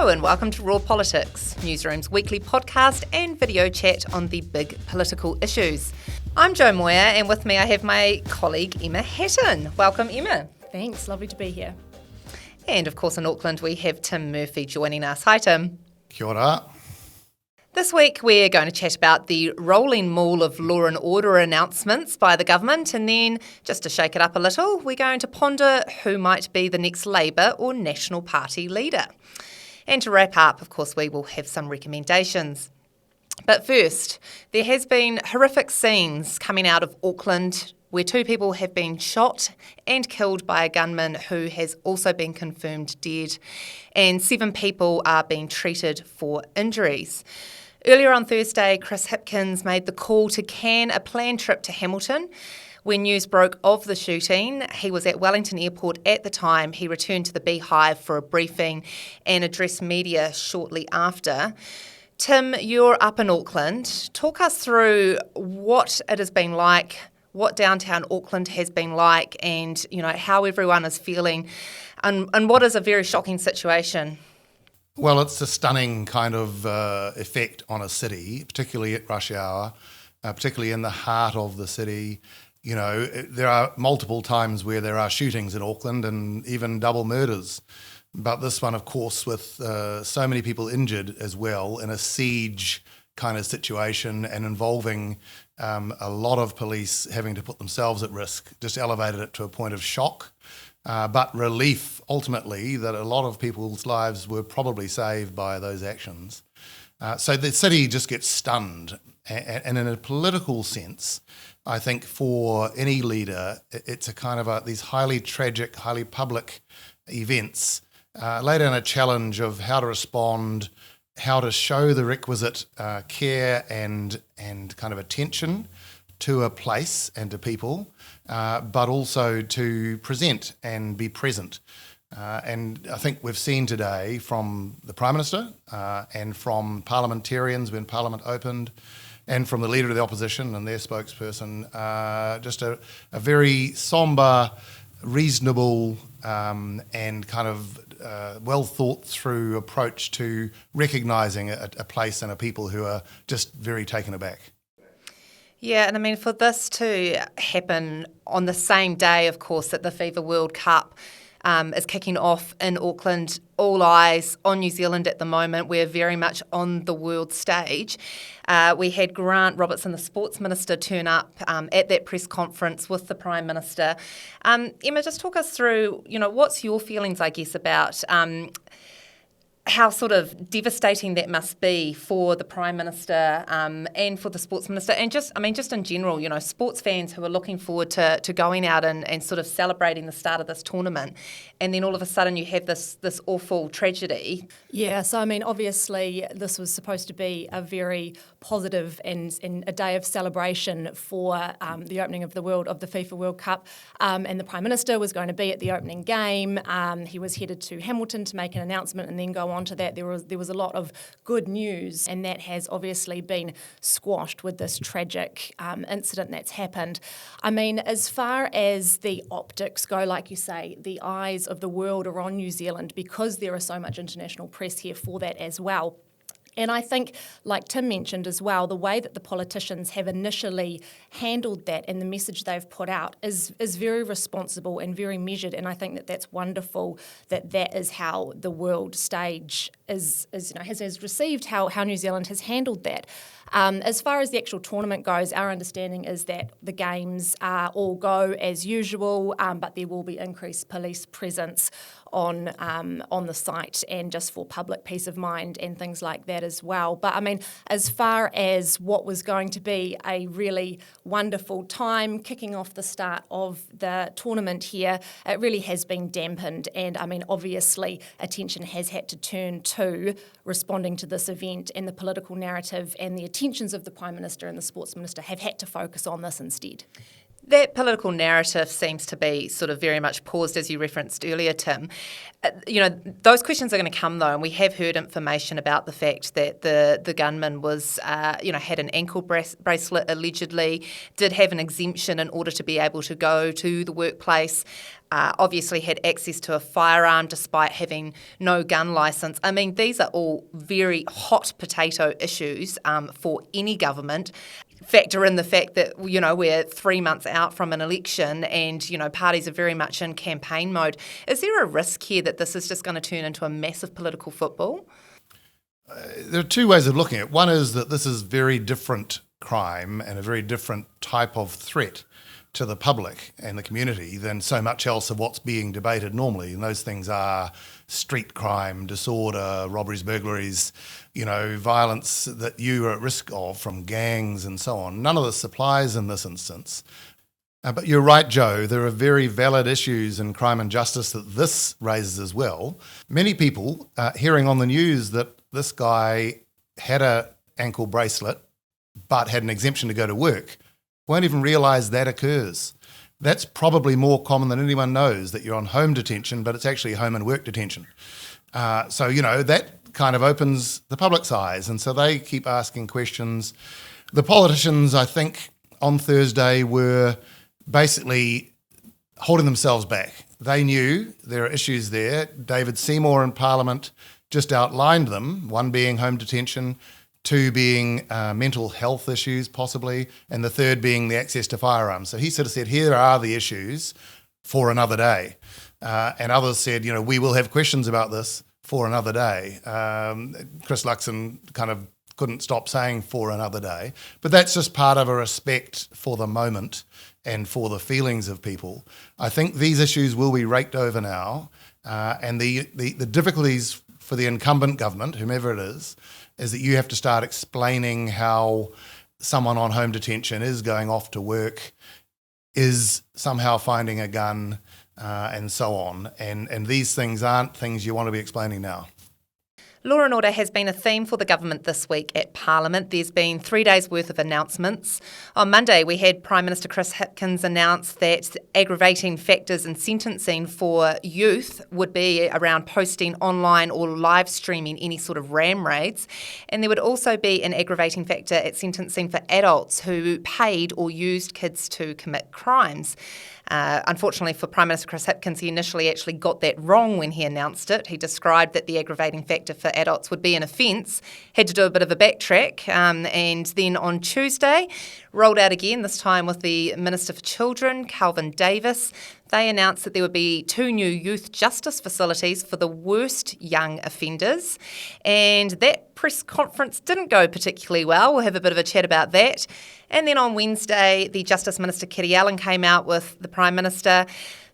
Hello and welcome to Raw Politics, Newsroom's weekly podcast and video chat on the big political issues. I'm Jo Moyer and with me I have my colleague Emma Hatton. Welcome, Emma. Thanks, lovely to be here. And of course in Auckland we have Tim Murphy joining us. Hi Tim. Kia ora. This week we're going to chat about the rolling maul of law and order announcements by the government, and then, just to shake it up a little, we're going to ponder who might be the next Labour or National Party leader. And to wrap up, of course, we will have some recommendations. But first, there has been horrific scenes coming out of Auckland where 2 people have been shot and killed by a gunman who has also been confirmed dead, and 7 people are being treated for injuries. Earlier on Thursday, Chris Hipkins made the call to can a planned trip to Hamilton. When news broke of the shooting, he was at Wellington Airport at the time. He returned to the Beehive for a briefing and addressed media shortly after. Tim, you're up in Auckland. Talk us through what it has been like, what downtown Auckland has been like, and how everyone is feeling, and what is a very shocking situation. Well, it's a stunning kind of effect on a city, particularly at rush hour, particularly in the heart of the city. There are multiple times where there are shootings in Auckland and even double murders. But this one, of course, with so many people injured as well in a siege kind of situation and involving a lot of police having to put themselves at risk, just elevated it to a point of shock. But relief, ultimately, that a lot of people's lives were probably saved by those actions. So the city just gets stunned. And in a political sense, I think for any leader, it's a kind of these highly tragic, highly public events lay down a challenge of how to respond, how to show the requisite care and kind of attention to a place and to people, but also to present and be present. And I think we've seen today from the Prime Minister and from parliamentarians when Parliament opened, and from the Leader of the Opposition and their spokesperson, just a very sombre, reasonable and kind of well thought through approach to recognising a place and a people who are just very taken aback. Yeah, and I mean, for this to happen on the same day, of course, that the FIFA World Cup is kicking off in Auckland, all eyes on New Zealand at the moment. We're very much on the world stage. We had Grant Robertson, the Sports Minister, turn up at that press conference with the Prime Minister. Emma, just talk us through, what's your feelings, I guess, about how sort of devastating that must be for the Prime Minister and for the Sports Minister, and just in general, sports fans who are looking forward to going out and sort of celebrating the start of this tournament, and then all of a sudden you have this awful tragedy. Yeah, so obviously this was supposed to be a very positive and a day of celebration for the opening of the FIFA World Cup, and the Prime Minister was going to be at the opening game. He was headed to Hamilton to make an announcement and then go on to that. There was a lot of good news, and that has obviously been squashed with this tragic incident that's happened. As far as the optics go, like you say, the eyes of the world are on New Zealand because there is so much international press here for that as well. And I think, like Tim mentioned as well, the way that the politicians have initially handled that and the message they've put out is very responsible and very measured. And I think that that's wonderful that is how the world stage has received how New Zealand has handled that. As far as the actual tournament goes, our understanding is that the games all go as usual, but there will be increased police presence on the site and just for public peace of mind and things like that as well. But as far as what was going to be a really wonderful time kicking off the start of the tournament here, it really has been dampened. And obviously attention has had to turn to responding to this event, and the political narrative and the attentions of the Prime Minister and the Sports Minister have had to focus on this instead. That political narrative seems to be sort of very much paused, as you referenced earlier, Tim. Those questions are going to come, though, and we have heard information about the fact that the gunman was, had an ankle bracelet, allegedly, did have an exemption in order to be able to go to the workplace, obviously had access to a firearm despite having no gun licence. I mean, these are all very hot potato issues for any government. Factor in the fact that, we're 3 months out from an election and, parties are very much in campaign mode. Is there a risk here that this is just going to turn into a massive political football? There are two ways of looking at it. One is that this is very different crime and a very different type of threat to the public and the community than so much else of what's being debated normally. And those things are street crime, disorder, robberies, burglaries, violence that you are at risk of from gangs and so on. None of this applies in this instance. But you're right, Joe, there are very valid issues in crime and justice that this raises as well. Many people hearing on the news that this guy had an ankle bracelet but had an exemption to go to work won't even realise that occurs. That's probably more common than anyone knows, that you're on home detention, but it's actually home and work detention. So that kind of opens the public's eyes, and so they keep asking questions. The politicians, I think, on Thursday were basically holding themselves back. They knew there are issues there. David Seymour in Parliament just outlined them, one being home detention, two being mental health issues possibly, and the third being the access to firearms. So he sort of said, here are the issues for another day. And others said, we will have questions about this for another day. Chris Luxon kind of couldn't stop saying for another day. But that's just part of a respect for the moment and for the feelings of people. I think these issues will be raked over now. And the difficulties for the incumbent government, whomever it is that you have to start explaining how someone on home detention is going off to work, is somehow finding a gun, and so on. And these things aren't things you want to be explaining now. Law and order has been a theme for the government this week at Parliament. There's been 3 days' worth of announcements. On Monday, we had Prime Minister Chris Hipkins announce that aggravating factors in sentencing for youth would be around posting online or live streaming any sort of ram raids. And there would also be an aggravating factor at sentencing for adults who paid or used kids to commit crimes. Unfortunately for Prime Minister Chris Hipkins, he initially actually got that wrong when he announced it. He described that the aggravating factor for adults would be an offence, had to do a bit of a backtrack, and then on Tuesday rolled out again, this time with the Minister for Children, Calvin Davis. They announced that there would be 2 new youth justice facilities for the worst young offenders. And that press conference didn't go particularly well. We'll have a bit of a chat about that. And then on Wednesday, the Justice Minister, Kitty Allen, came out with the Prime Minister.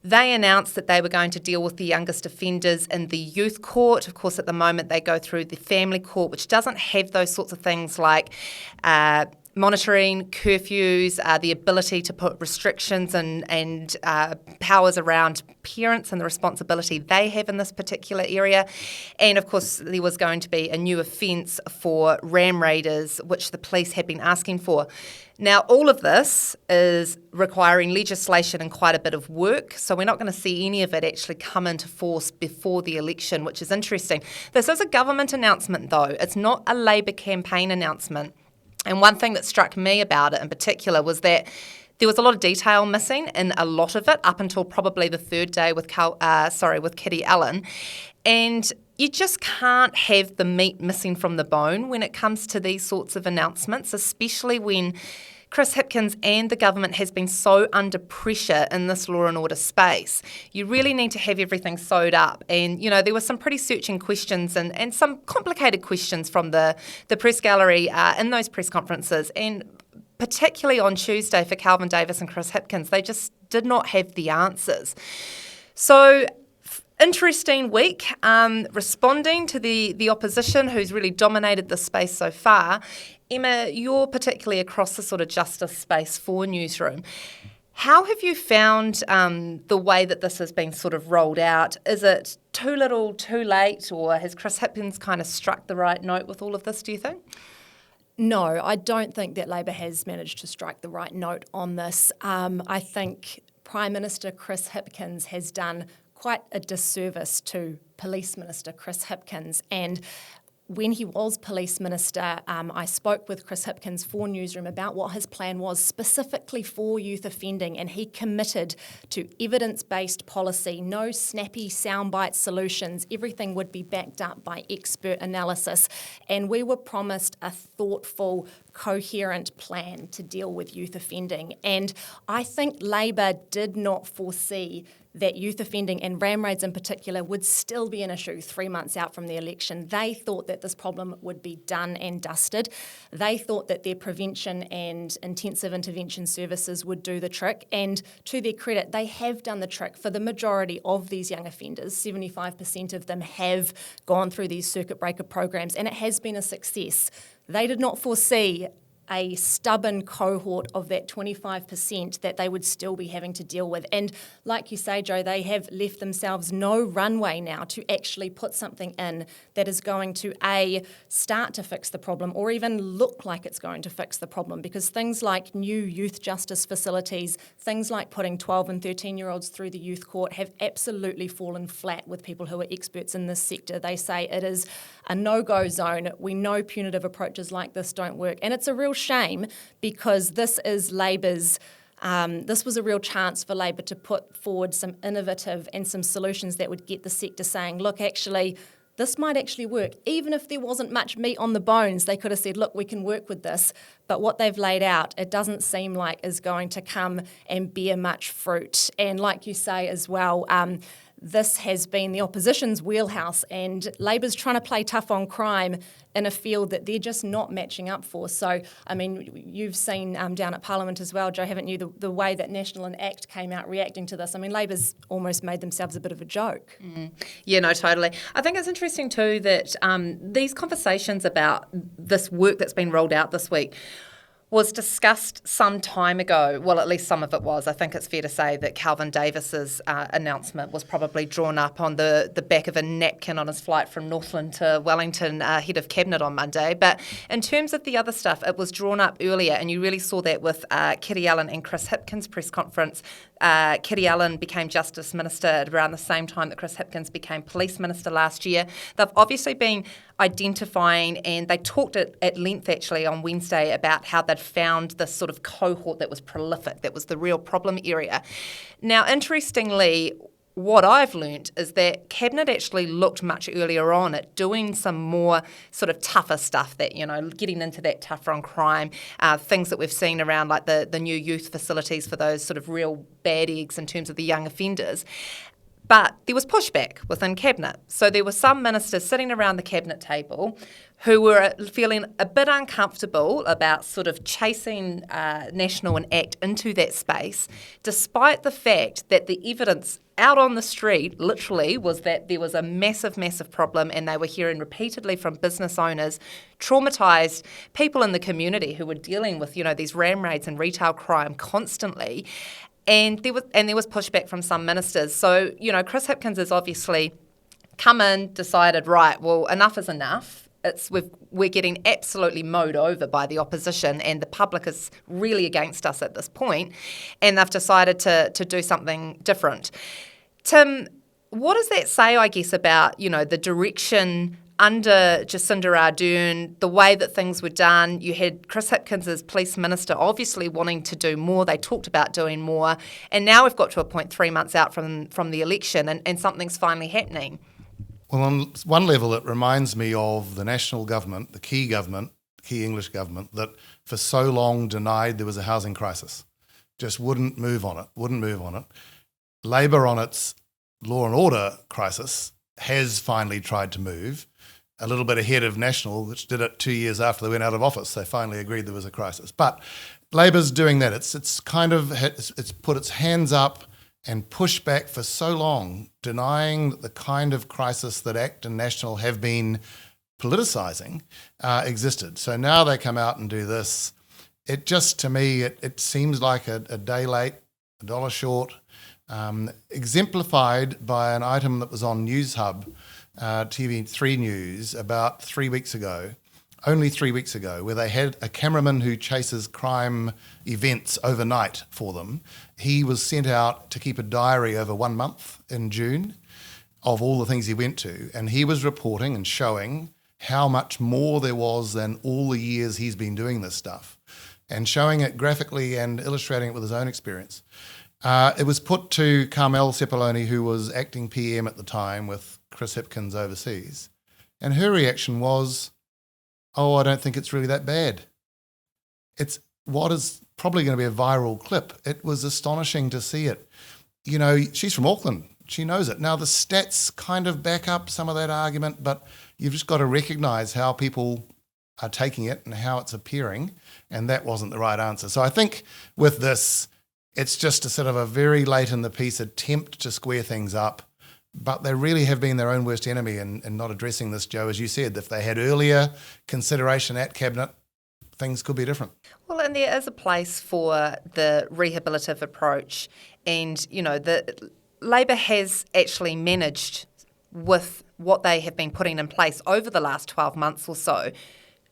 They announced that they were going to deal with the youngest offenders in the youth court. Of course, at the moment, they go through the family court, which doesn't have those sorts of things like monitoring, curfews, the ability to put restrictions and powers around parents and the responsibility they have in this particular area. And of course, there was going to be a new offence for ram raiders, which the police had been asking for. Now, all of this is requiring legislation and quite a bit of work, so we're not going to see any of it actually come into force before the election, which is interesting. This is a government announcement, though. It's not a Labour campaign announcement. And one thing that struck me about it in particular was that there was a lot of detail missing in a lot of it up until probably the third day with Kitty Allen. And you just can't have the meat missing from the bone when it comes to these sorts of announcements, especially when Chris Hipkins and the government has been so under pressure in this law and order space. You really need to have everything sewed up. And, there were some pretty searching questions and some complicated questions from the press gallery in those press conferences. And particularly on Tuesday for Calvin Davis and Chris Hipkins, they just did not have the answers. So interesting week responding to the opposition who's really dominated the space so far. Emma, you're particularly across the sort of justice space for Newsroom. How have you found the way that this has been sort of rolled out? Is it too little, too late, or has Chris Hipkins kind of struck the right note with all of this, do you think? No, I don't think that Labor has managed to strike the right note on this. I think Prime Minister Chris Hipkins has done quite a disservice to Police Minister Chris Hipkins. And when he was Police Minister, I spoke with Chris Hipkins for Newsroom about what his plan was specifically for youth offending, and he committed to evidence-based policy, no snappy soundbite solutions. Everything would be backed up by expert analysis, and we were promised a thoughtful, coherent plan to deal with youth offending. And I think Labor did not foresee that youth offending and ram raids in particular would still be an issue 3 months out from the election. They thought that this problem would be done and dusted. They thought that their prevention and intensive intervention services would do the trick. And to their credit, they have done the trick for the majority of these young offenders. 75% of them have gone through these circuit breaker programs, and it has been a success. They did not foresee a stubborn cohort of that 25% that they would still be having to deal with. And like you say, Joe, they have left themselves no runway now to actually put something in that is going to, A, start to fix the problem or even look like it's going to fix the problem, because things like new youth justice facilities, things like putting 12 and 13-year-olds through the youth court have absolutely fallen flat with people who are experts in this sector. They say it is a no-go zone. We know punitive approaches like this don't work. And it's a real shame, because this is Labor's this was a real chance for Labor to put forward some innovative and some solutions that would get the sector saying, look, actually, this might actually work. Even if there wasn't much meat on the bones, they could have said, look, we can work with this. But what they've laid out, it doesn't seem like is going to come and bear much fruit. And like you say as well, this has been the opposition's wheelhouse, and Labor's trying to play tough on crime in a field that they're just not matching up for. So, I mean, you've seen down at Parliament as well, Joe, haven't you, the way that National and ACT came out reacting to this. I mean, Labor's almost made themselves a bit of a joke. Yeah, no, totally. I think it's interesting too that these conversations about this work that's been rolled out this week was discussed some time ago. Well, at least some of it was. I think it's fair to say that Calvin Davis's announcement was probably drawn up on the back of a napkin on his flight from Northland to Wellington ahead of Cabinet on Monday. But in terms of the other stuff, it was drawn up earlier, and you really saw that with Kitty Allen and Chris Hipkins' press conference. Kitty Allen became Justice Minister at around the same time that Chris Hipkins became Police Minister last year. They've obviously been identifying, and they talked at length actually on Wednesday about how they'd found this sort of cohort that was prolific, that was the real problem area. Now, interestingly, what I've learnt is that Cabinet actually looked much earlier on at doing some more sort of tougher stuff, that, you know, getting into that tougher on crime, things that we've seen around like the new youth facilities for those sort of real bad eggs in terms of the young offenders. But there was pushback within Cabinet. So there were some ministers sitting around the Cabinet table who were feeling a bit uncomfortable about sort of chasing National and ACT into that space, despite the fact that the evidence out on the street literally was that there was a massive, massive problem, and they were hearing repeatedly from business owners, traumatised people in the community who were dealing with, you know, these ram raids and retail crime constantly. And there was pushback from some ministers. So, you know, Chris Hipkins has obviously come in, decided, right, well, enough is enough. We're getting absolutely mowed over by the opposition, and the public is really against us at this point, and they've decided to do something different. Tim, what does that say, I guess, about, you know, the direction under Jacinda Ardern, the way that things were done? You had Chris Hipkins as Police Minister obviously wanting to do more. They talked about doing more. And now we've got to a point 3 months out from the election, and something's finally happening. Well, on one level, it reminds me of the national government, the key English government, that for so long denied there was a housing crisis, just wouldn't move on it. Labor, on its law and order crisis, has finally tried to move, a little bit ahead of National, which did it 2 years after they went out of office. They finally agreed there was a crisis. But Labor's doing that. It's put its hands up and pushed back for so long, denying that the kind of crisis that ACT and National have been politicising existed. So now they come out and do this. It just, to me, it seems like a day late, $1 short, exemplified by an item that was on News Hub, TV3 News, about 3 weeks ago, only 3 weeks ago, where they had a cameraman who chases crime events overnight for them. He was sent out to keep a diary over 1 month in June of all the things he went to, and he was reporting and showing how much more there was than all the years he's been doing this stuff, and showing it graphically and illustrating it with his own experience. It was put to Carmel Sepuloni, who was acting PM at the time with Chris Hipkins overseas, and her reaction was, "Oh, I don't think it's really that bad." It's what is probably going to be a viral clip. It was astonishing to see it. You know, she's from Auckland. She knows it. Now, the stats kind of back up some of that argument, but you've just got to recognise how people are taking it and how it's appearing, and that wasn't the right answer. So I think with this, it's just a sort of a very late in the piece attempt to square things up, but they really have been their own worst enemy in not addressing this, Joe. As you said, if they had earlier consideration at Cabinet, things could be different. Well, and there is a place for the rehabilitative approach, and, you know, the Labor has actually managed with what they have been putting in place over the last 12 months or so,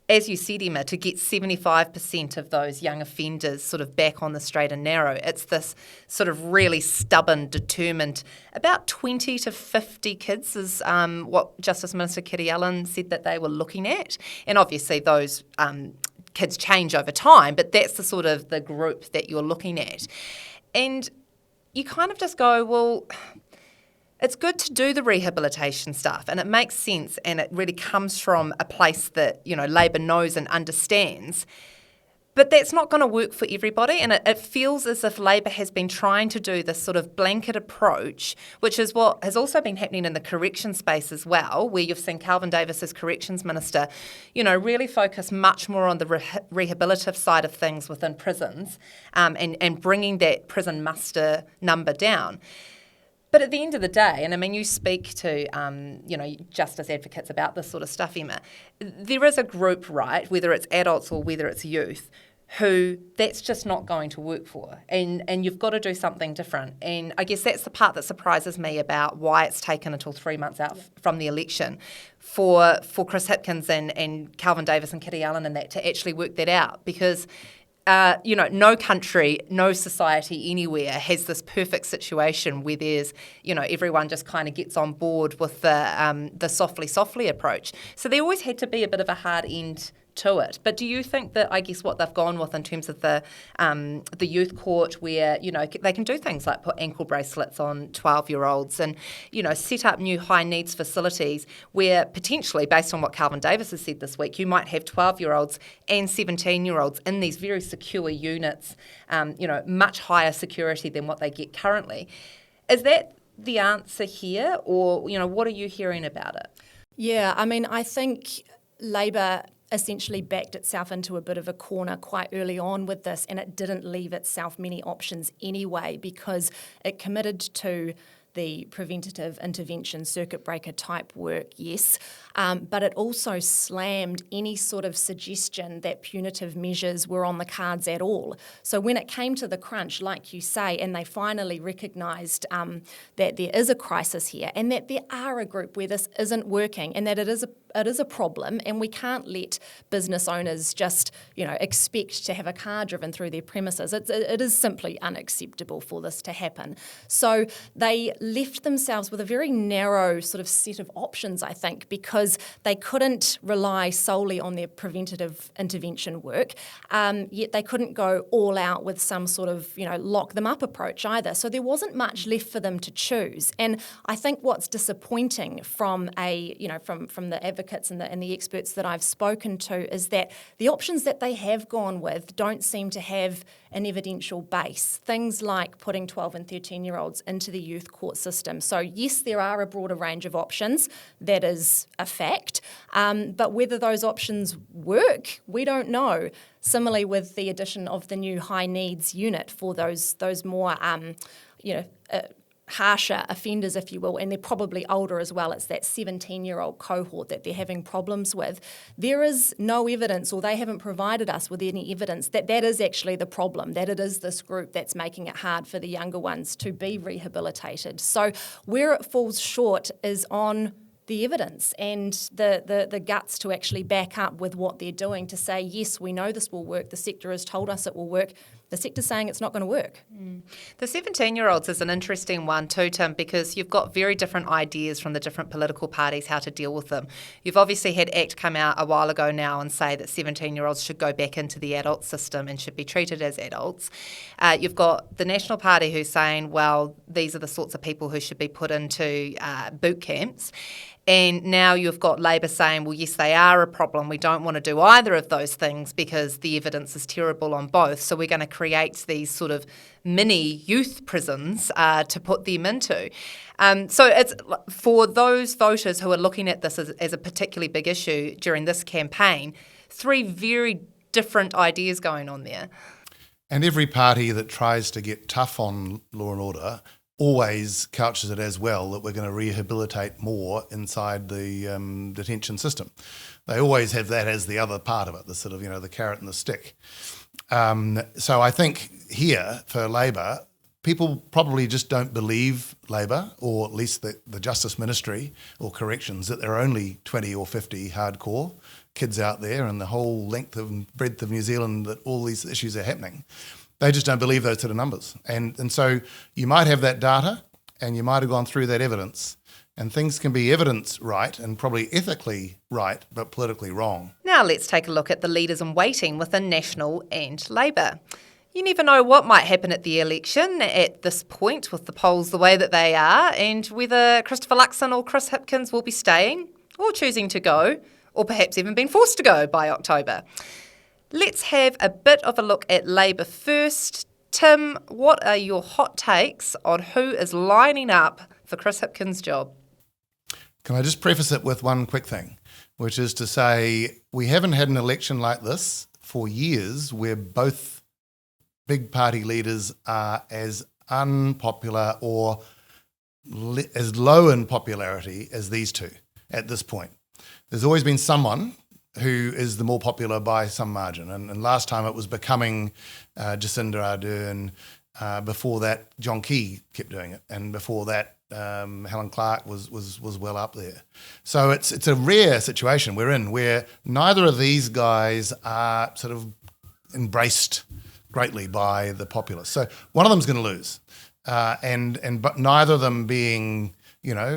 as you said, Emma, to get 75% of those young offenders sort of back on the straight and narrow. It's this sort of really stubborn, determined, about 20 to 50 kids is what Justice Minister Kitty Allen said that they were looking at. And obviously those kids change over time, but that's the sort of the group that you're looking at. And you kind of just go, well, it's good to do the rehabilitation stuff, and it makes sense, and it really comes from a place that, you know, Labor knows and understands. But that's not going to work for everybody, and it feels as if Labor has been trying to do this sort of blanket approach, which is what has also been happening in the correction space as well, where you've seen Calvin Davis as Corrections Minister, you know, really focus much more on the rehabilitative side of things within prisons, and bringing that prison muster number down. But at the end of the day, and I mean, you speak to, you know, justice advocates about this sort of stuff, Emma, there is a group, right, whether it's adults or whether it's youth, who that's just not going to work for. And you've got to do something different. And I guess that's the part that surprises me about why it's taken until 3 months out from the election for Chris Hipkins and Calvin Davis and Kitty Allen and that to actually work that out. Because you know, no country, no society anywhere has this perfect situation where there's, you know, everyone just kind of gets on board with the softly approach. So there always had to be a bit of a hard end to it. But do you think that, I guess, what they've gone with in terms of the youth court, where, you know, they can do things like put ankle bracelets on 12-year-olds and, you know, set up new high needs facilities where potentially, based on what Calvin Davis has said this week, you might have 12-year-olds and 17-year-olds in these very secure units, you know, much higher security than what they get currently. Is that the answer here, or, you know, what are you hearing about it? Yeah, I mean, I think Labor essentially backed itself into a bit of a corner quite early on with this, and it didn't leave itself many options anyway, because it committed to the preventative intervention circuit breaker type work, yes, but it also slammed any sort of suggestion that punitive measures were on the cards at all. So when it came to the crunch, like you say, and they finally recognised that there is a crisis here and that there are a group where this isn't working and that it is a problem, and we can't let business owners just, you know, expect to have a car driven through their premises. It is simply unacceptable for this to happen. So they left themselves with a very narrow sort of set of options, I think, because they couldn't rely solely on their preventative intervention work, yet they couldn't go all out with some sort of, you know, lock them up approach either. So there wasn't much left for them to choose. And I think what's disappointing from the advocates and the experts that I've spoken to is that the options that they have gone with don't seem to have an evidential base. Things like putting 12 and 13-year-olds into the youth court system. So yes, there are a broader range of options. That is a fact. But whether those options work, we don't know. Similarly with the addition of the new high needs unit for those more, harsher offenders, if you will, and they're probably older as well. It's that 17-year-old cohort that they're having problems with. There is no evidence, or they haven't provided us with any evidence, that that is actually the problem, that it is this group that's making it hard for the younger ones to be rehabilitated. So where it falls short is on the evidence and the guts to actually back up with what they're doing to say, yes, we know this will work. The sector has told us it will work. The sector's saying it's not going to work. The 17-year-olds is an interesting one too, Tim, because you've got very different ideas from the different political parties how to deal with them. You've obviously had ACT come out a while ago now and say that 17-year-olds should go back into the adult system and should be treated as adults. You've got the National Party who's saying, well, these are the sorts of people who should be put into boot camps. And now you've got Labor saying, well, yes, they are a problem. We don't want to do either of those things because the evidence is terrible on both. So we're going to create these sort of mini youth prisons to put them into. So it's for those voters who are looking at this as a particularly big issue during this campaign, three very different ideas going on there. And every party that tries to get tough on law and order always couches it as well that we're going to rehabilitate more inside the detention system. They always have that as the other part of it, the sort of, the carrot and the stick. So I think here for Labor, people probably just don't believe Labor, or at least the Justice Ministry or Corrections, that there are only 20 or 50 hardcore kids out there and the whole length and breadth of New Zealand that all these issues are happening. They just don't believe those sort of numbers. And so you might have that data and you might have gone through that evidence, and things can be evidence right and probably ethically right, but politically wrong. Now let's take a look at the leaders in waiting within National and Labor. You never know what might happen at the election at this point with the polls the way that they are, and whether Christopher Luxon or Chris Hipkins will be staying or choosing to go, or perhaps even being forced to go by October. Let's have a bit of a look at Labor first. Tim, what are your hot takes on who is lining up for Chris Hipkins' job? Can I just preface it with one quick thing, which is to say we haven't had an election like this for years where both big party leaders are as unpopular or as low in popularity as these two at this point. There's always been someone who is the more popular by some margin. And last time it was becoming Jacinda Ardern. Before that, John Key kept doing it. And before that, Helen Clark was well up there. So it's a rare situation we're in where neither of these guys are sort of embraced greatly by the populace. So one of them's going to lose. But neither of them being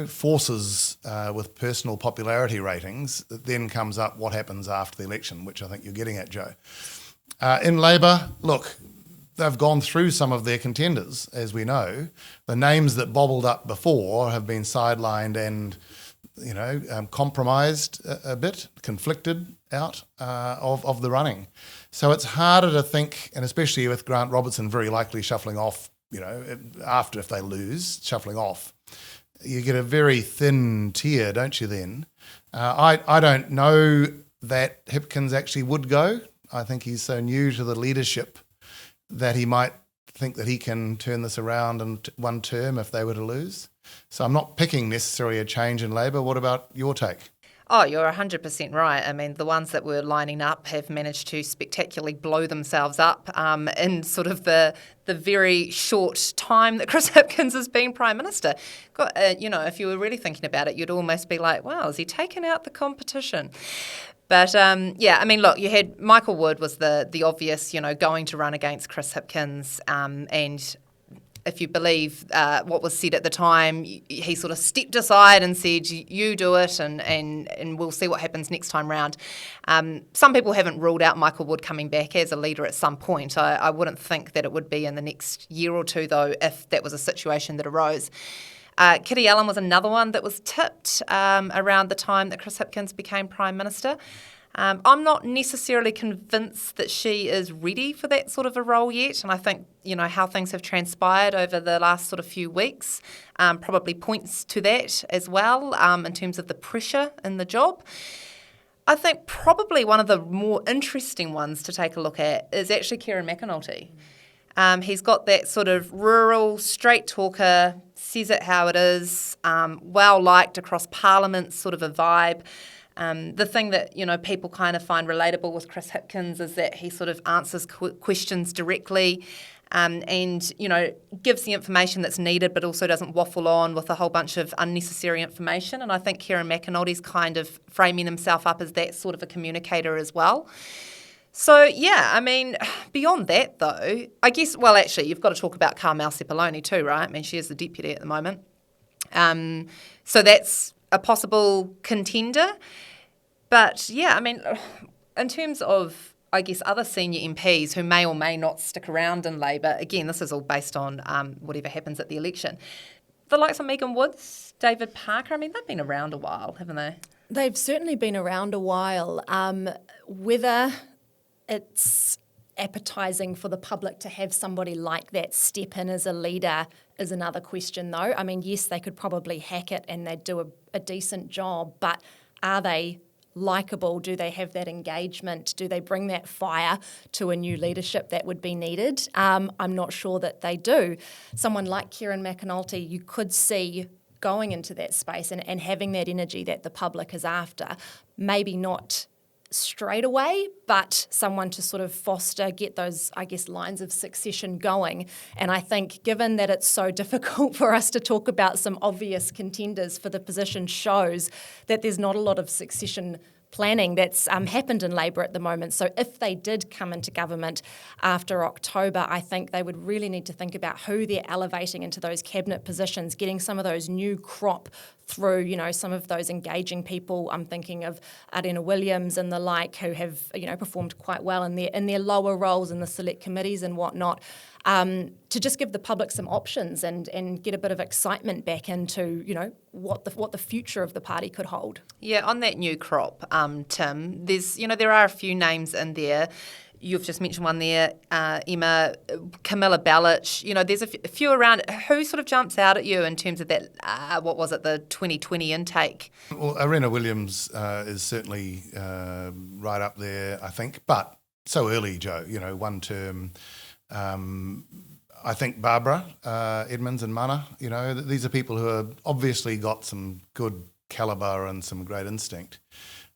forces with personal popularity ratings, that then comes up what happens after the election, which I think you're getting at, Joe. In Labor, look, they've gone through some of their contenders, as we know. The names that bobbled up before have been sidelined and, compromised a bit, conflicted out of the running. So it's harder to think, and especially with Grant Robertson very likely shuffling off, after if they lose, shuffling off. You get a very thin tier, don't you then? I don't know that Hipkins actually would go. I think he's so new to the leadership that he might think that he can turn this around in one term if they were to lose. So I'm not picking necessarily a change in Labor. What about your take? Oh, you're 100% right. I mean, the ones that were lining up have managed to spectacularly blow themselves up in sort of the very short time that Chris Hipkins has been Prime Minister. If you were really thinking about it, you'd almost be like, wow, has he taken out the competition? But, look, you had Michael Wood was the obvious, going to run against Chris Hipkins, and if you believe what was said at the time, he sort of stepped aside and said, you do it and we'll see what happens next time round. Some people haven't ruled out Michael Wood coming back as a leader at some point. I wouldn't think that it would be in the next year or two, though, if that was a situation that arose. Kitty Allen was another one that was tipped around the time that Chris Hipkins became Prime Minister. I'm not necessarily convinced that she is ready for that sort of a role yet, and I think how things have transpired over the last sort of few weeks probably points to that as well in terms of the pressure in the job. I think probably one of the more interesting ones to take a look at is actually Kieran McAnulty. He's got that sort of rural, straight talker, says it how it is, well liked across Parliament sort of a vibe. The thing that people kind of find relatable with Chris Hipkins is that he sort of answers questions directly. and, gives the information that's needed, but also doesn't waffle on with a whole bunch of unnecessary information. And I think Kieran McAnulty's kind of framing himself up as that sort of a communicator as well. So, beyond that, though, I guess, well, actually, you've got to talk about Carmel Sepuloni too, right? I mean, she is the deputy at the moment. So that's a possible contender. But, in terms of, I guess, other senior MPs who may or may not stick around in Labour, again, this is all based on whatever happens at the election. The likes of Megan Woods, David Parker, they've been around a while, haven't they? They've certainly been around a while. Whether it's appetising for the public to have somebody like that step in as a leader is another question, though. Yes, they could probably hack it and they'd do a decent job, but are they likeable? Do they have that engagement? Do they bring that fire to a new leadership that would be needed? I'm not sure that they do. Someone like Kieran McAnulty, you could see going into that space and having that energy that the public is after, maybe not straight away, but someone to sort of foster, get those, I guess, lines of succession going. And I think given that it's so difficult for us to talk about some obvious contenders for the position shows that there's not a lot of succession planning that's happened in Labour at the moment. So if they did come into government after October, I think they would really need to think about who they're elevating into those cabinet positions, getting some of those new crop through, some of those engaging people. I'm thinking of Arena Williams and the like, who have, performed quite well in their lower roles in the select committees and whatnot, to just give the public some options and get a bit of excitement back into, what the future of the party could hold. Yeah, on that new crop, Tim, there's, there are a few names in there. You've just mentioned one there, Emma, Camilla Bellich. There's a few around. Who sort of jumps out at you in terms of that, the 2020 intake? Well, Arena Williams is certainly right up there, I think. But so early, Joe, one term. I think Barbara Edmonds and Mana, these are people who have obviously got some good calibre and some great instinct.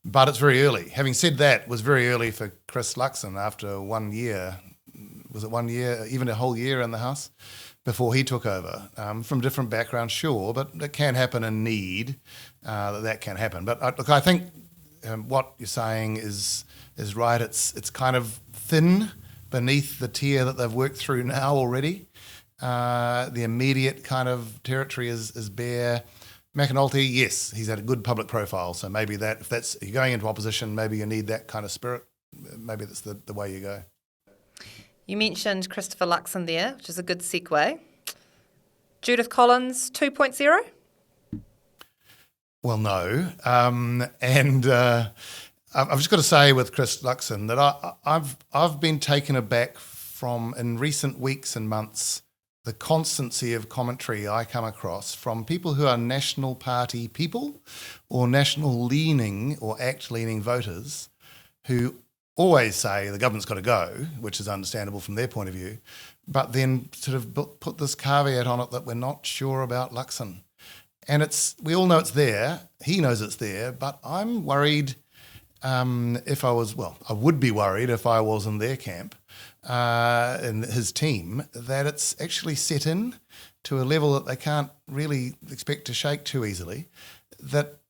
But it's very early. Having said that, it was very early for Chris Luxon after 1 year. Was it 1 year, even a whole year in the House before he took over? From different backgrounds, sure, but it can happen in need. That can happen. But look, I think what you're saying is right. It's kind of thin beneath the tier that they've worked through now already. The immediate kind of territory is bare. McAnulty, yes, he's had a good public profile, so maybe if you're going into opposition, maybe you need that kind of spirit. Maybe that's the way you go. You mentioned Christopher Luxon there, which is a good segue. Judith Collins 2.0? Well, no. I've just got to say with Chris Luxon that I've been taken aback from, in recent weeks and months, the constancy of commentary I come across from people who are National Party people or national leaning or ACT leaning voters who always say the government's got to go, which is understandable from their point of view, but then sort of put this caveat on it that we're not sure about Luxon. And we all know it's there, he knows it's there, but I'm worried I would be worried if I was in their camp, in his team, that it's actually set in to a level that they can't really expect to shake too easily. That,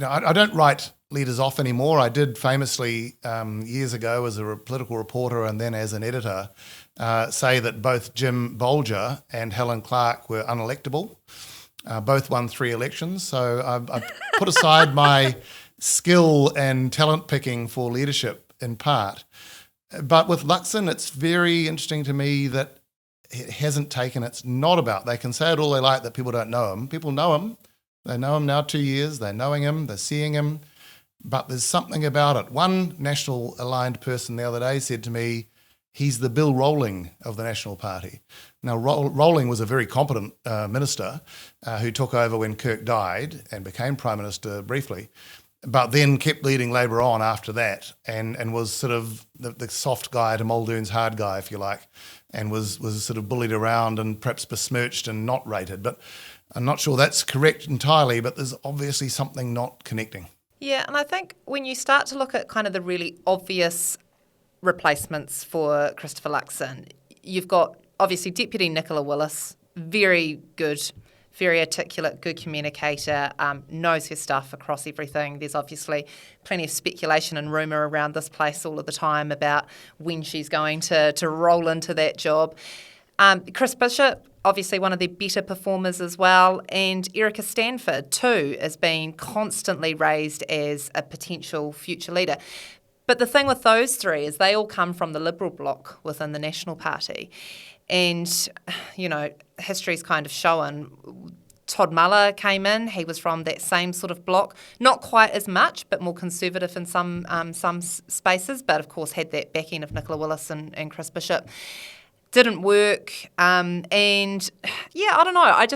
I don't write leaders off anymore. I did famously years ago as a political reporter and then as an editor say that both Jim Bolger and Helen Clark were unelectable. Both won 3 elections. So I put aside my skill and talent picking for leadership in part. But with Luxon, it's very interesting to me that it hasn't taken, it's not about, they can say it all they like that people don't know him. People know him. They know him now 2 years. They're knowing him. They're seeing him. But there's something about it. One national aligned person the other day said to me, he's the Bill Rowling of the National Party. Now, Rowling was a very competent minister who took over when Kirk died and became Prime Minister briefly, but then kept leading Labour on after that and was sort of the soft guy to Muldoon's hard guy, if you like, and was sort of bullied around and perhaps besmirched and not rated. But I'm not sure that's correct entirely, but there's obviously something not connecting. Yeah, and I think when you start to look at kind of the really obvious replacements for Christopher Luxon, you've got obviously Deputy Nicola Willis, very good, very articulate, good communicator, knows her stuff across everything. There's obviously plenty of speculation and rumour around this place all of the time about when she's going to roll into that job. Chris Bishop, obviously one of their better performers as well, and Erica Stanford too has been constantly raised as a potential future leader. But the thing with those three is they all come from the Liberal bloc within the National Party. And, you know, history's kind of shown. Todd Muller came in, he was from that same sort of bloc, not quite as much, but more conservative in some spaces, but of course had that backing of Nicola Willis and Chris Bishop. Didn't work, and yeah, I don't know.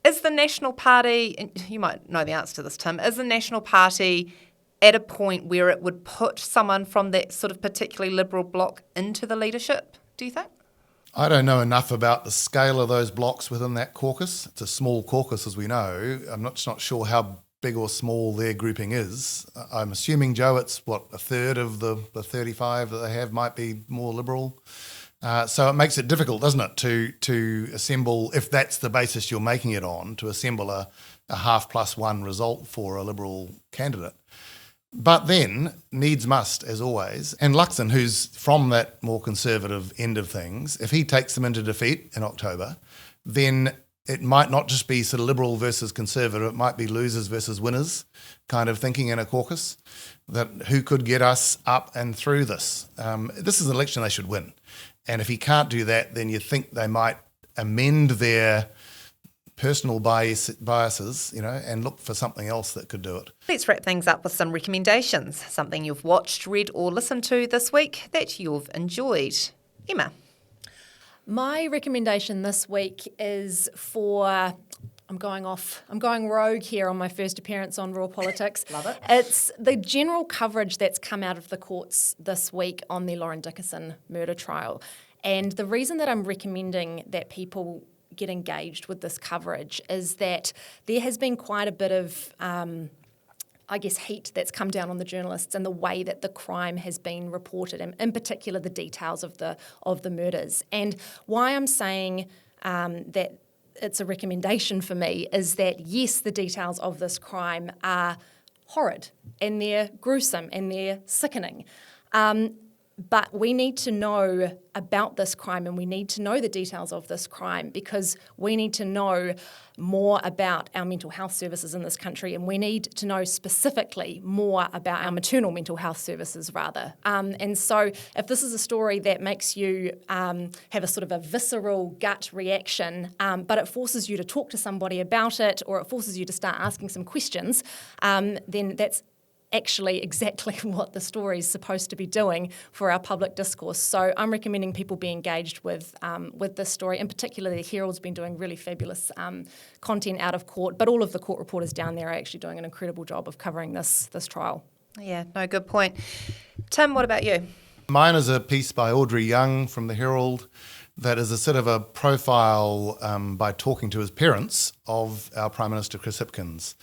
Is the National Party, and you might know the answer to this, Tim, is the National Party at a point where it would put someone from that sort of particularly Liberal bloc into the leadership, do you think? I don't know enough about the scale of those blocks within that caucus. It's a small caucus, as we know. I'm not sure how big or small their grouping is. I'm assuming, Joe, it's, a third of the 35 that they have might be more Liberal. So it makes it difficult, doesn't it, to assemble, if that's the basis you're making it on, to assemble a 1/2+1 result for a Liberal candidate. But then, needs must, as always, and Luxon, who's from that more conservative end of things, if he takes them into defeat in October, then it might not just be sort of Liberal versus Conservative, it might be losers versus winners kind of thinking in a caucus, that who could get us up and through this. This is an election they should win. And if he can't do that, then you think they might amend their personal biases, and look for something else that could do it. Let's wrap things up with some recommendations, something you've watched, read or listened to this week that you've enjoyed. Emma. My recommendation this week is for... I'm going rogue here on my first appearance on Raw Politics. Love it. It's the general coverage that's come out of the courts this week on the Lauren Dickerson murder trial. And the reason that I'm recommending that people get engaged with this coverage is that there has been quite a bit of heat that's come down on the journalists and the way that the crime has been reported, and in particular the details of the murders. And why I'm saying that it's a recommendation for me is that, yes, the details of this crime are horrid and they're gruesome and they're sickening. But we need to know about this crime and we need to know the details of this crime because we need to know more about our mental health services in this country, and we need to know specifically more about our maternal mental health services, rather. And so if this is a story that makes you have a sort of a visceral gut reaction, but it forces you to talk to somebody about it, or it forces you to start asking some questions, then that's actually exactly what the story is supposed to be doing for our public discourse. So I'm recommending people be engaged with this story. In particular, the Herald's been doing really fabulous content out of court, but all of the court reporters down there are actually doing an incredible job of covering this trial. Yeah, no, good point. Tim, what about you? Mine is a piece by Audrey Young from the Herald that is a sort of a profile by talking to his parents of our Prime Minister Chris Hipkins.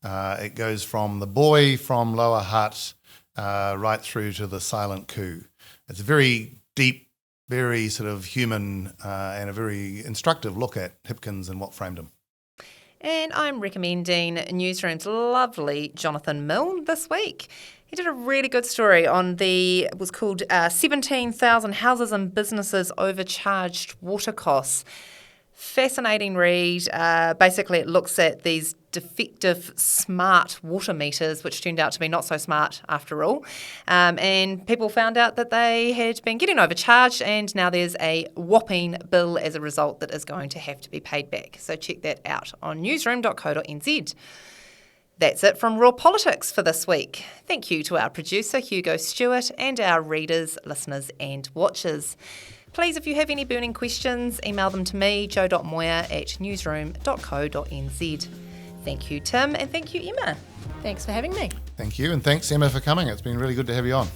It goes from the boy from Lower Hutt right through to the silent coup. It's a very deep, very sort of human and a very instructive look at Hipkins and what framed him. And I'm recommending Newsroom's lovely Jonathan Milne this week. He did a really good story on it was called 17,000 Houses and Businesses Overcharged Water Costs. Fascinating read. Basically, it looks at these defective smart water meters, which turned out to be not so smart after all. And people found out that they had been getting overcharged, and now there's a whopping bill as a result that is going to have to be paid back. So check that out on newsroom.co.nz. That's it from Raw Politics for this week. Thank you to our producer, Hugo Stewart, and our readers, listeners and watchers. Please, if you have any burning questions, email them to me, joe.moyer@newsroom.co.nz. Thank you, Tim, and thank you, Emma. Thanks for having me. Thank you, and thanks, Emma, for coming. It's been really good to have you on.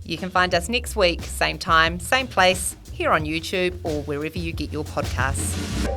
You can find us next week, same time, same place, here on YouTube or wherever you get your podcasts.